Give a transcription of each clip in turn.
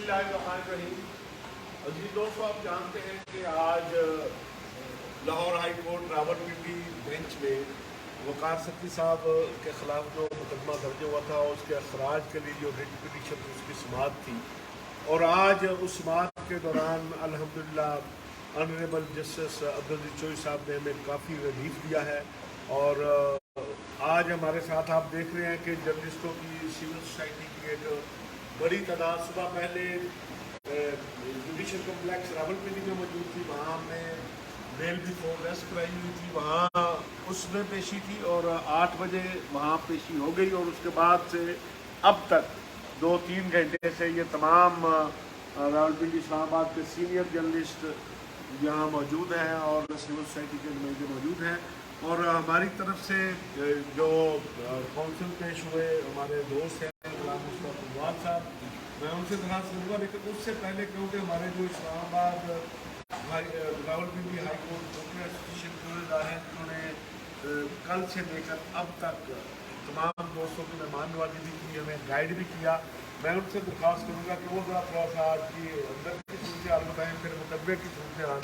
बिस्मिल्लाहिर्रहमानिर्रहीम। अजीज दोस्तों, आप जानते हैं कि आज Lahore high court Rawalpindi bench में वकार सत्ती साहब के ख़िलाफ़ जो मुकदमा दर्ज हुआ था उसके अखराज के लिए जो रिट पिटीशन उसकी समाअत थी, और आज उस समाअत के दौरान अल्हम्दुलिल्लाह ऑनरेबल जस्टिस अब्दुल अजीज चोई साहब ने हमें काफ़ी रिलीफ दिया है। और आज हमारे साथ आप देख रहे हैं कि जर्नलिस्टों की सिविल सोसाइटी की एक बड़ी तादाद सुबह पहले जुडिशल कम्प्लेक्स रावलपिंडी में मौजूद थी। वहाँ हमने बेल बिफोर रेस्ट कराई हुई थी, वहाँ उसमें पेशी थी और 8 बजे वहाँ पेशी हो गई। और उसके बाद से अब तक 2-3 घंटे से ये तमाम रावलपिंडी इस्लामाबाद के सीनियर जर्नलिस्ट यहाँ मौजूद हैं और सिविल सोसाइटी के नुमाइंदे मौजूद हैं। और हमारी तरफ से जो काउंसिल पेश हुए हमारे दोस्त हैं गुलाम मुस्तफा फवाद साहब, मैं उनसे दरख्वास्त करूँगा, लेकिन उससे पहले क्योंकि हमारे जो Islamabad Rawalpindi high court association के इदारे हैं, उन्होंने कल से लेकर अब तक तमाम दोस्तों की मेहमान नवाजी भी की, हमें गाइड भी किया। मैं उनसे दरख्वास्त करूँगा कि वो ज़रा थोड़ा सा आज की अंदर की सूरत हाल बताएँ, फिर मुकदमे की सूरत हाल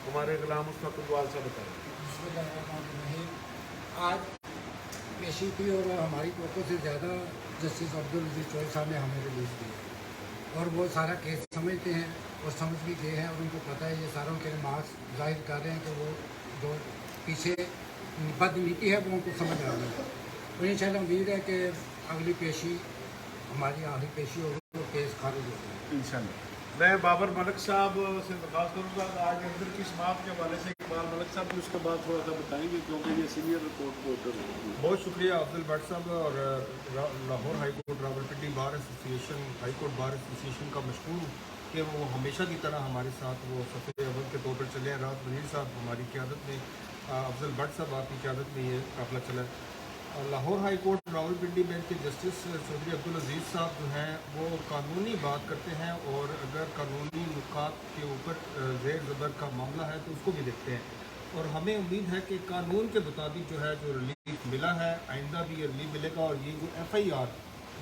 हमारे गुलाम मुस्तफा फवाद साहब बताएँ। आज पेशी की और हमारी कोर्टों से ज़्यादा जस्टिस अब्दुल अजीज चोई साहब ने हमें रिलीज दिया और वो सारा केस समझते हैं और समझ भी गए हैं और उनको पता है, ये सारों के मार्क्स जाहिर कर रहे हैं कि वो जो पीछे बदनीति है वो उनको समझ आ गई। तो इंशाल्लाह उम्मीद है कि अगली पेशी हमारी आखिरी पेशी होगी और केस खारिज होगा इंशाल्लाह। मैं बाबर मलिक साहब से दरख्वास्त करूँगा आज अंदर की समाअत के हवाले से इकबाल मलिक साहब भी उसके बाद थोड़ा सा बताएंगे, क्योंकि ये सीनियर रिपोर्ट वोटर हैं। बहुत शुक्रिया अब्दुल भट्ट साहब और Lahore high court Rawalpindi bar association high court bar association का मशकूर कि वो हमेशा की तरह हमारे साथ वो सफ़े अव्वल के तौर पर चले हैं। रात वज़ीर साहब हमारी क़यादत में, अफजल भट्ट साहब आपकी क़यादत में ये काफ़िला चला है। Lahore high court Rawalpindi bench के जस्टिस चौधरी अब्दुल अजीज़ साहब जो हैं वो कानूनी बात करते हैं और अगर कानूनी नुकात के ऊपर ज़ेर ज़बर का मामला है तो उसको भी देखते हैं। और हमें उम्मीद है कि कानून के मुताबिक जो है जो रिलीफ मिला है आइंदा भी ये रिलीफ मिलेगा। और ये जो FIR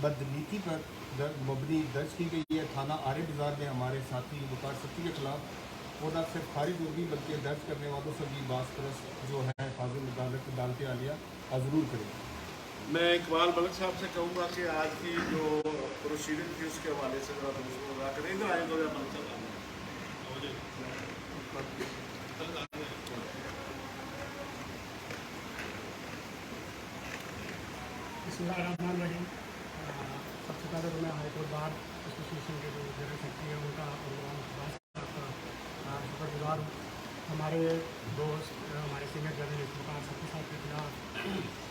बदनीति पर मबनी दर्ज की गई है थाना आरे बाज़ार में हमारे साथी वकार सत्ती के ख़िलाफ़, वो न सिर्फ खारिज होगी बल्कि दर्ज करने वालों से भी बास परस जो है फाजिल अदालत आलिया ज़रूर करें। मैं इकबाल मलिक साहब से कहूँगा कि आज की जो प्रोसीडिंग थी उसके हवाले से ज़रा दूसरा करें। इधर आएंगे मलिक साहब। बिस्मिल्लाहिर्रहमानिर्रहीम। सबसे पहले तो मैं हाई कोर्ट बार एसोसिएशन के जो जनरल सेक्रेटरी हैं उनका और गुलाम मुस्तफा का शुक्रगुजार हूँ। हमारे दोस्त हमारे सीनियर जर्नलिस्ट वकार सत्ती साहब के खिलाफ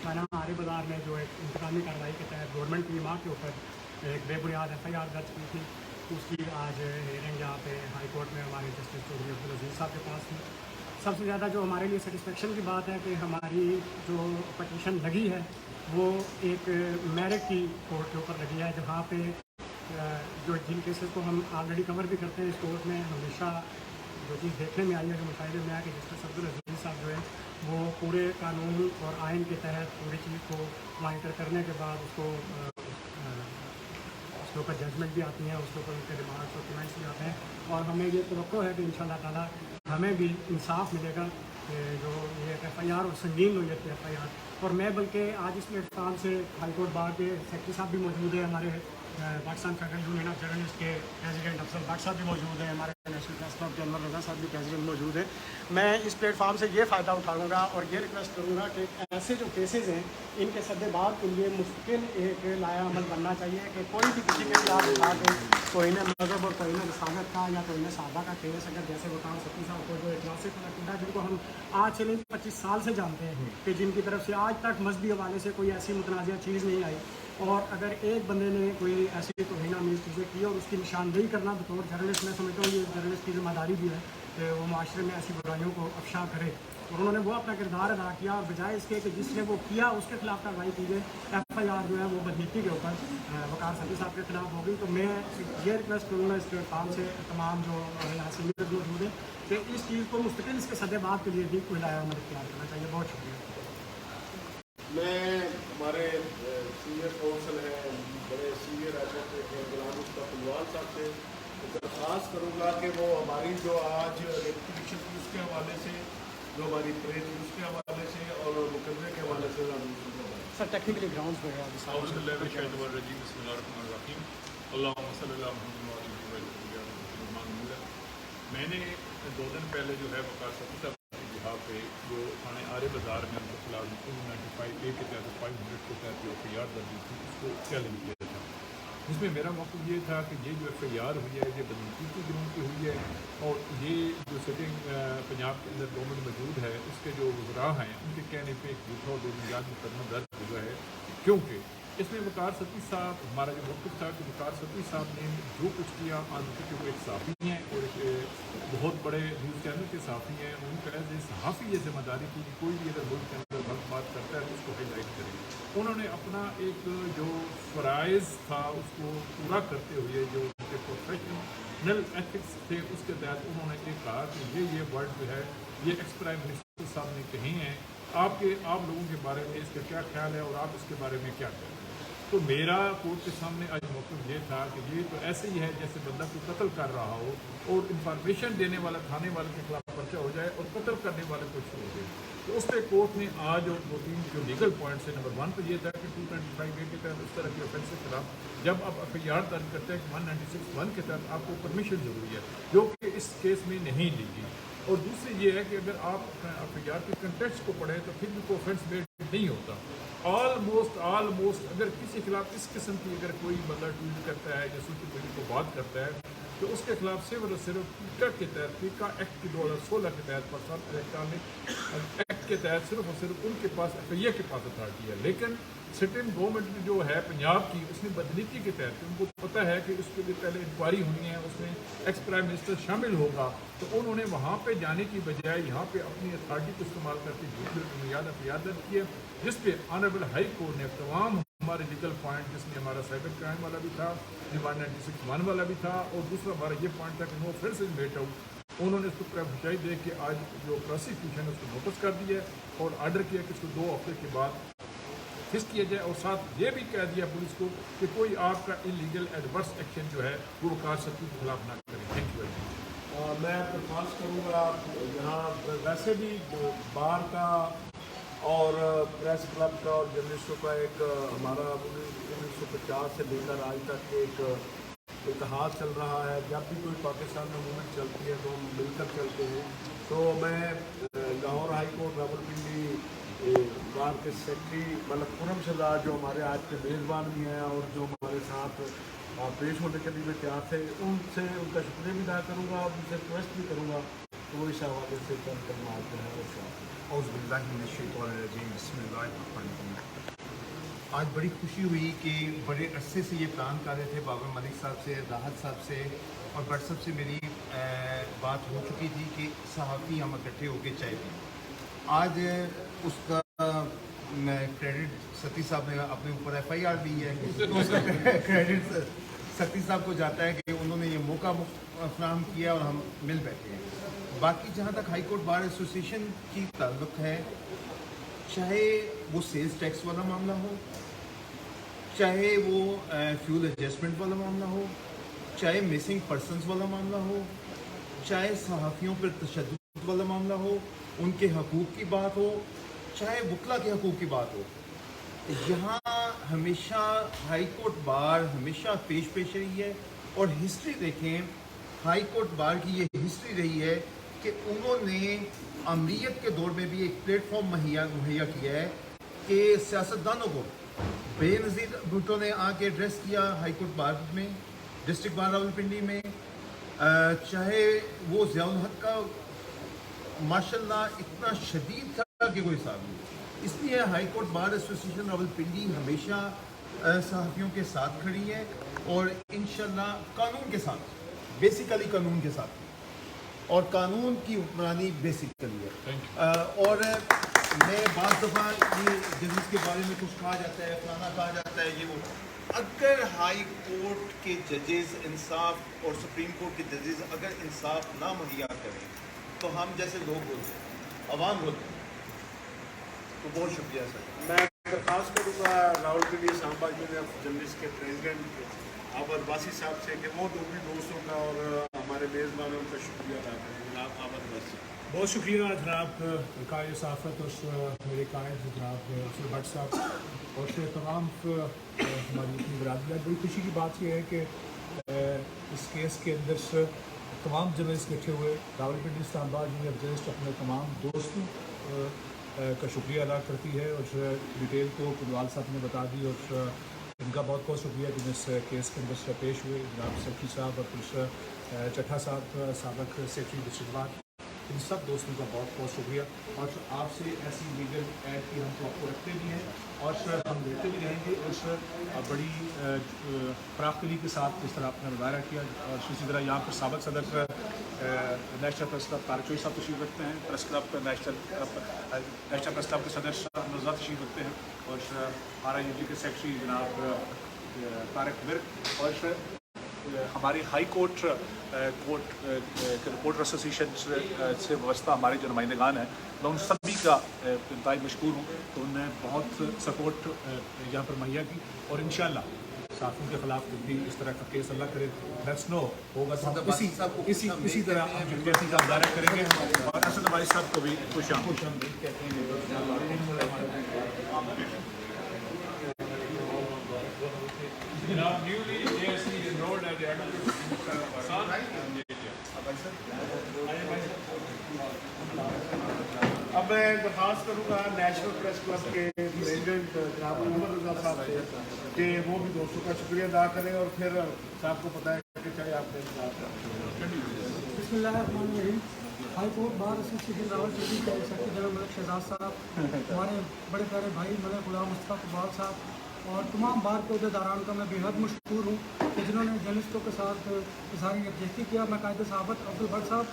थाना आरे बाज़ार में जो एक इंतकामी कार्रवाई के तहत गवर्नमेंट की माँ के ऊपर एक बेबुनियाद FIR दर्ज की थी, उसकी आज हियरिंग यहाँ पे हाई कोर्ट में हमारे जस्टिस चौधरी अब्दुल अजीज़ साहब के पास थी। सबसे ज़्यादा जो हमारे लिए सेटिस्फेक्शन की बात है कि हमारी जो पटिशन लगी है वो एक मेरिट की कोर्ट के ऊपर लगी है, जहाँ पे जो जिन केसेस को हम ऑलरेडी कवर भी करते हैं इस कोर्ट में, हमेशा जो चीज़ देखने में आई है, जो मुशाहिदे में आया कि जस्टिस अब्दुल अजीज़ साहब जो है वो पूरे कानून और आइन के तहत पूरी चीज़ को मॉनिटर करने के बाद उसके ऊपर जजमेंट भी आती हैं, उसके ऊपर उनके रिमार्क्स और कमेंट्स भी आते हैं। और हमें ये तवक्को है कि इंशाअल्लाह ताला हमें भी इंसाफ मिलेगा जो ये FIR और संगीन नोयत की FIR। और मैं बल्कि आज इस प्लेटफॉर्म से हाई कोर्ट बार के सेक्रेटरी साहब भी मौजूद हैं, हमारे Pakistan federal union of journalist के प्रेसिडेंट अफजल भट्ट साहब भी मौजूद हैं, हमारे नेशनल प्रेस क्लब के अनवर रज़ा साहब भी प्रेसिडेंट मौजूद हैं। मैं इस प्लेटफॉर्म से ये फ़ायदा उठाऊँगा और ये रिक्वेस्ट करूँगा कि ऐसे जो केसेस हैं इनके सद्देबाद के लिए मुस्तकिल एक लाया अमल बनना चाहिए कि कोई भी किसी के खिलाफ उठा के तौहीन मज़हब और तौहीन रसालत का या तौहीन सहाबा का केस अगर जैसे वकार सत्ती साहब को जो इजलास खुदा जिनको हम आज से नहीं 25 साल से जानते हैं कि जिनकी तरफ से आज तक मजहबी हवाले से कोई ऐसी मुतनाज़ चीज़ नहीं आई, और अगर एक बंदे ने कोई ऐसी तौहीनामेज़ चीज़ें की और उसकी निशानदेही करना बतौर जर्नलिस्ट, मैं समझता हूँ ये जर्नलिस्ट की जिम्मेदारी भी है कि वो माशरे में ऐसी बुराइयों को अफशा करे। और उन्होंने वो अपना किरदार अदा किया और बजाय इसके कि जिसने वो किया उसके खिलाफ कार्रवाई की गई, FIR जो है वो बदनीति के ऊपर वकार सत्ती साहब के खिलाफ होगी। तो मैं ये रिक्वेस्ट करूँगा इस प्लेटफॉर्म से तमाम जो यहाँ सीनियर मौजूद है कि इस चीज़ को मुस्तकिल इसके सद्देबाद के लिए भी कोई लाया अमल इख्तियार करना चाहिए। बहुत शुक्रिया। मैं हमारे सीनियर काउंसिल हैं, बड़े सीनियर एडवोकेट हैं गुलाम मुस्तफा फवाद साहब से दरख्वास्त करूँगा कि वो हमारी जो आज रेपुटेशन की उसके हवाले से, जो हमारी प्रेस उसके हवाले से और मुकदमे के हवाले से सर टेक्निकली ग्राउंड्स वगैरह मैंने 2 दिन पहले जो है वकार सती साहब के बिहाफ पे जो थाने आरे बाज़ार में उनके खिलाफ 295A के तहत 500 के तहत जो FIR दर्ज हुई थी उसको चैलेंज किया था। इसमें मेरा मौक़िफ़ ये था कि ये जो FIR हुई है ये बदनसीबी की जुर्म की हुई है और ये जो सिटिंग पंजाब के अंदर गवर्नमेंट मौजूद है उसके जो वज़रा हैं उनके कहने पर एक झूठा और बेबुनियाद मुकदमा दर्ज हुआ है, क्योंकि इसमें वकार सती साहब, हमारा जो मौक़िफ़ था कि वकार सती साहब ने जो कुछ किया, आज चूँकि वो एक सहाफ़ी हैं और एक बहुत बड़े न्यूज़ चैनल के सहाफ़ी हैं, उनका ऐसे सहाफ़ी ये जिम्मेदारी थी कि कोई भी अगर मुल्क के अंदर गलत बात करता है तो उसको हाईलाइट करें। उन्होंने अपना एक जो फ़राइज़ था उसको पूरा करते हुए जो उनके प्रोफेशनल एथिक्स थे उसके तहत उन्होंने एक कहा कि ये वर्ड जो है ये एक्स प्राइम मिनिस्टर साहब ने कहे हैं, आप लोगों के बारे में इसका क्या ख्याल है और आप इसके बारे में क्या कहते हैं। तो मेरा कोर्ट के सामने आज मौक़िफ़ ये था कि ये तो ऐसे ही है जैसे बंदा को कत्ल कर रहा हो और इंफॉर्मेशन देने वाला थाने वाले के खिलाफ पर्चा हो जाए और कत्ल करने वाले को छोड़ दे। तो उस पर कोर्ट ने आज और 2-3 जो लीगल पॉइंट्स है, नंबर 1 तो ये था कि 295A के तहत इस तरह के ऑफेंस के खिलाफ जब आप FIR दर्ज करते हैं 196(1) के तहत आपको परमिशन ज़रूरी है, जो कि इस केस में नहीं ली गई। और दूसरी ये है कि अगर आप FIR के कंटेक्स्ट को पढ़ें तो फिर भी कोई ऑफेंस बेस्ड नहीं होता। ऑलमोस्ट अगर किसी खिलाफ इस किस्म की अगर कोई बंदा ट्वीट करता है या सोशल मीडिया को बात करता है तो उसके खिलाफ सिर्फ और सिर्फ ट्विटर के तहत पीका एक्ट की 2016 के तहत पर्सनल इलेक्ट्रॉनिक एक्ट के तहत सिर्फ और सिर्फ उनके पास FIA के पास अथॉरिटी है। लेकिन सिटिंग गवर्नमेंट जो है पंजाब की उसने बदनीति के तहत उनको पता है कि उसके लिए पहले इंक्वायरी होनी है, उसमें एक्स प्राइम मिनिस्टर शामिल होगा, तो उन्होंने वहाँ पे जाने की बजाय यहाँ पे अपनी अथॉरिटी को इस्तेमाल करके झूठी बुनियाद FIR दर्ज किया, जिस पे ऑनरेबल हाई कोर्ट ने तमाम हमारे लीगल पॉइंट, जिसमें हमारा साइबर क्राइम वाला भी था, 196(1) वाला भी था और दूसरा हमारा ये पॉइंट था कि नो ऑफेंसेस मेट आउट, उन्होंने इसको प्रभावशाही दे के आज जो प्रोसिक्यूशन है उसको नोटिस कर दिया और आर्डर किया कि इसको 2 हफ्ते के बाद फिक्स किया जाए और साथ ये भी कह दिया पुलिस को कि कोई आपका इलीगल एडवर्स एक्शन जो है वो वकार सती के खिलाफ ना करें। Thank you very much. मैं दरख्वास्त करूँगा यहाँ वैसे भी बार का और प्रेस क्लब का और जर्नलिस्टों का एक हमारा 1950 से लेकर आज तक एक इतिहाद चल रहा है। जब भी कोई पाकिस्तान में मूवमेंट चलती है तो हम मिलकर चलते हैं। तो मैं लाहौर हाई कोर्ट रावलपिंडी बार के सेक्रेटरी मलक खुरम शहजाद जो हमारे आज के मेज़बान भी हैं और जो हमारे साथ पेश होने के लिए तैयार थे, उनसे उनका शुक्रिया भी अदा करूँगा और उनसे रिक्वेस्ट भी करूँगा तो वो इस हवाले से चंद करना आते हैं। आज बड़ी खुशी हुई कि बड़े अरसे से ये प्लान कर रहे थे बाबर मलिक साहब से, राहत साहब से और भट्ट साहब से मेरी बात हो चुकी थी कि सहाफ़ी हम इकट्ठे होकर चाय पिए। आज उसका क्रेडिट सती साहब ने अपने ऊपर FIR दी है तो उसका क्रेडिट सती साहब को जाता है कि उन्होंने ये मौका फराहम किया और हम मिल बैठे हैं। बाकी जहाँ तक हाई कोर्ट बार एसोसिएशन की ताल्लुक़ है, चाहे वो सेल्स टैक्स वाला मामला हो, चाहे वो फ्यूल एडजस्टमेंट वाला मामला हो, चाहे मिसिंग पर्सनस वाला मामला हो, चाहे सहाफ़ियों पर तशद्दुद वाला मामला हो, उनके हकूक़ की बात हो, चाहे वकला के हकूक़ की बात हो, यहाँ हमेशा हाई कोर्ट बार हमेशा पेश रही है। और हिस्ट्री देखें, हाई कोर्ट बार की ये हिस्ट्री रही है कि उन्होंने अमरीत के दौर में भी एक प्लेटफॉर्म मुहैया किया है कि सियासतदानों को बेनज़ीर भुट्टो ने आके एड्रेस किया हाई कोर्ट बार में, डिस्ट्रिक्ट बार रावलपिंडी में, चाहे वो ज़ियाउल हक का माशाल्लाह इतना शदीद था कि कोई हिसाब नहीं। इसलिए high court bar association Rawalpindi हमेशा सहाफ़ियों के साथ खड़ी है और इंशाल्लाह कानून के साथ, बेसिकली कानून के साथ, और कानून की हुक्मरानी बेसिकली है। और मैं बाज़ दफ़ा ये जजेस के बारे में कुछ कहा जाता है, फलाना कहा जाता है, ये वो, अगर हाई कोर्ट के जजेस इंसाफ और सुप्रीम कोर्ट के जजेस अगर इंसाफ ना मुहैया करें तो हम जैसे लोग बोलते हैं, अवाम बोलते हैं। तो बहुत शुक्रिया सर। मैं दरख्वास्त करूँगा Rawalpindi Samba union of journalist के प्रेसिडेंट आबर वासी साहब से कि वो भी दोस्तों का और हमारे मेज़बानों का शुक्रिया अदा करें। जनाब आबर वासी। बहुत शुक्रिया जनाब कायद साफ़त और मेरे कायद जनाब अफसर भट्ट साहब और तमाम हमारी इतनी बरादरी। बड़ी खुशी की बात यह है कि इस केस के अंदर तमाम जर्नलिस्ट इकट्ठे हुए। रावलपिंडी इस्लामाबाद यूनियन जर्नलिस्ट अपने तमाम दोस्तों का शुक्रिया अदा करती है और डिटेल को कुलवाल साहब ने बता दी और इनका बहुत बहुत शुक्रिया कि इस केस के अंदर पेश हुए। जनाब सेक्रेटरी साहब और पुलिस चट्ठा साहब साबिक सेक्रेटरी डिस्ट्रिक्ट, इन सब दोस्तों का बहुत बहुत शुक्रिया। और आपसे ऐसी लीगल ऐड की हम आपको रखते भी हैं और हम देते भी रहेंगे। और बड़ी फराखदिली के साथ जिस तरह आपने मुजाहरा किया और इसी तरह यहाँ पर साबिक सदर national press club Tariq Chaudhry साहब तशरीफ रखते हैं, press club national press club के सदस्य नज़र तशरीफ रखते हैं और RIUG के सेक्रेटरी जनाब तारक विर्क और हमारी हाई कोर्ट रिपोर्टर एसोसिएशन से वाबस्ता हमारे जो नुमाइंदगान हैं, मैं उन सभी का इंतहाई मशकूर हूँ। तो उन्होंने बहुत सपोर्ट यहाँ पर मुहैया की और इंशाअल्लाह साथियों के खिलाफ भी इस तरह का केस अल्लाह करे लेट्स नो होगा तो इसी तरह हम जल्दी का मुजाहरा करेंगे। और असद वाली साहब को भी खुश आमदीद कहते हैं। अब मैं दरख्वास्त करूँगा नेशनल प्रेस क्लब के प्रेसिडेंट जनाब अहमद रजा साहब से कि वो भी दोस्तों का शुक्रिया अदा करें और फिर साहब को पता है कि चाहे आपने बिस्मिल्लाहिर्रहमानिर्रहीम। High court bar association Rawalpindi के सेक्रेटरी जनरल मलिक शहजाद साहब, हमारे बड़े प्यारे भाई मलिक गुलाम मुस्तफा इकबाल साहब और तमाम बार के अहदेदारान का मैं बेहद मशहूर हूँ कि जिन्होंने जर्नलिस्टों के साथ इज़हार यकजहती किया। मैं कायदे साहबत अब्दुल भट्ट साहब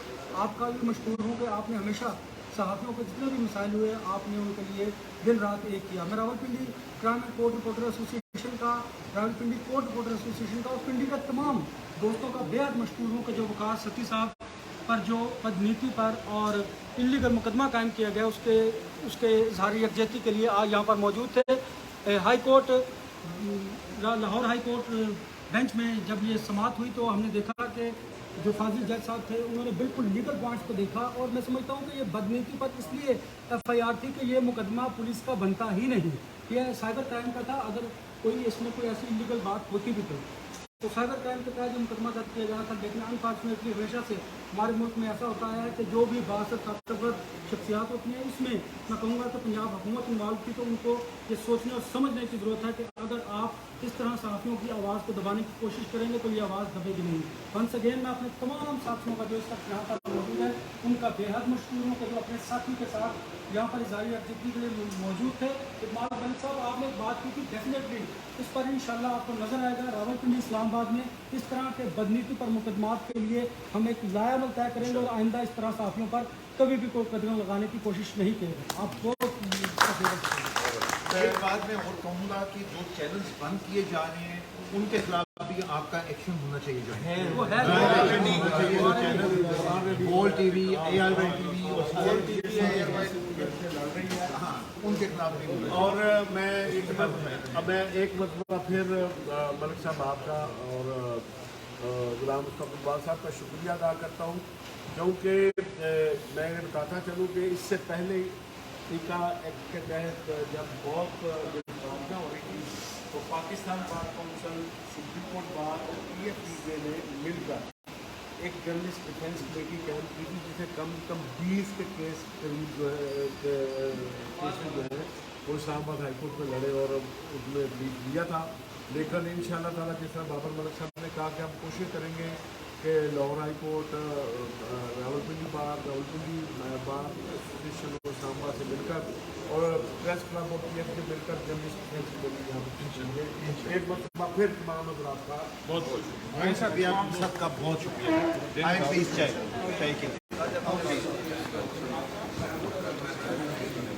आपका भी मशहूर हूँ कि आपने हमेशा सहाफ़ियों के जितने भी मसाइल हुए आपने उनके लिए दिन रात एक किया। मैं Rawalpindi crime and court reporter association का, रावलपिंडी कोर्ट रिपोर्टर एसोसिएशन का और पिंडी का तमाम दोस्तों का बेहद मशहूर हूँ कि जो वकार सती साहब पर जो बदनीति पर और इलीगल मुकदमा कायम किया गया उसके इज़हार यकजहती के लिए आज यहाँ पर मौजूद थे। High court Lahore high court bench में जब ये समाअत हुई तो हमने देखा कि जो फाजिल जज साहब थे उन्होंने बिल्कुल लीगल पॉइंट्स को देखा और मैं समझता हूँ कि ये बदनीति पर इसलिए FIR थी कि ये मुकदमा पुलिस का बनता ही नहीं, ये साइबर क्राइम का था। अगर कोई इसमें कोई ऐसी इलीगल बात होती भी तो साइबर क्राइम के तहत जो मुकदमा दर्ज किया जाना था। लेकिन अनफॉर्चुनेटली हमेशा से हमारे मुल्क में ऐसा होता है कि जो भी बासत ताकतवर शख्सियात होती हैं उसमें मैं कहूँगा कि पंजाब हुकूमत इन्वॉल्व थी, तो उनको ये सोचने और समझने की ज़रूरत है कि अगर आप इस तरह सहाफ़ियों की आवाज़ को दबाने की कोशिश करेंगे तो ये आवाज़ दबेगी नहीं। वंस अगेन मैं अपने तमाम साथियों का जो इस वक्त यहाँ पर मौजूद है उनका बेहद मशहूर हूँ कि जो अपने साथी के साथ यहाँ पर इज़हार यकजहती के लिए मौजूद थे। इकबाल मलिक साहब आपने बात की थी, डेफिनेटली इस पर इंशाल्लाह आपको नज़र आएगा। रावलपिंडी इस्लामाबाद में इस तरह के बदनीति पर मुकदमात के लिए हम एक लायामल तय करेंगे और आइंदा इस तरह साथियों पर कभी भी कोई कदम लगाने की कोशिश नहीं करेंगे। आप बहुत मैं बाद में और कहूँगा कि जो चैनल्स बंद किए जा रहे हैं उनके खिलाफ भी आपका एक्शन होना चाहिए। जो है वो है बोल TV, AR1 TV और स्पोर्ट TV हाँ उनके खिलाफ भी। और मैं एक मरतबा फिर मलिक साहब आपका और गुलाम मुस्तफा इकबाल साहब का शुक्रिया अदा करता हूँ, क्योंकि मैं बताता चलूँ कि इससे पहले टीका एक्ट के तहत जब बहुत गिरफ्तारियाँ हो रही थी तो Pakistan bar council, supreme court bar और PFDJ ने मिलकर एक जर्नलिस्ट डिफेंस कमेटी कैंप की थी, जिसे कम से कम 20 के केस करीब जो है केसेस जो है वो इस्लामाबाद हाईकोर्ट में लड़े और उसमें रिलीज दिया था। लेकिन इंशाअल्लाह ताला जिस तरह बाबर मलिक साहब ने कहा कि हम कोशिश करेंगे कि लाहौर हाई कोर्ट, रावलपिंडी बार, रावलपिंडी बार एसोसिएशन और इस्लामाबाद से मिलकर और प्रेस क्लब और PFDJ मिलकर जर्नलिस्ट डिफेंस कमेटी यहाँ पर चलेंगे। एक मरतबा फिर तमाम हज़रात का बहुत सबका बहुत शुक्रिया।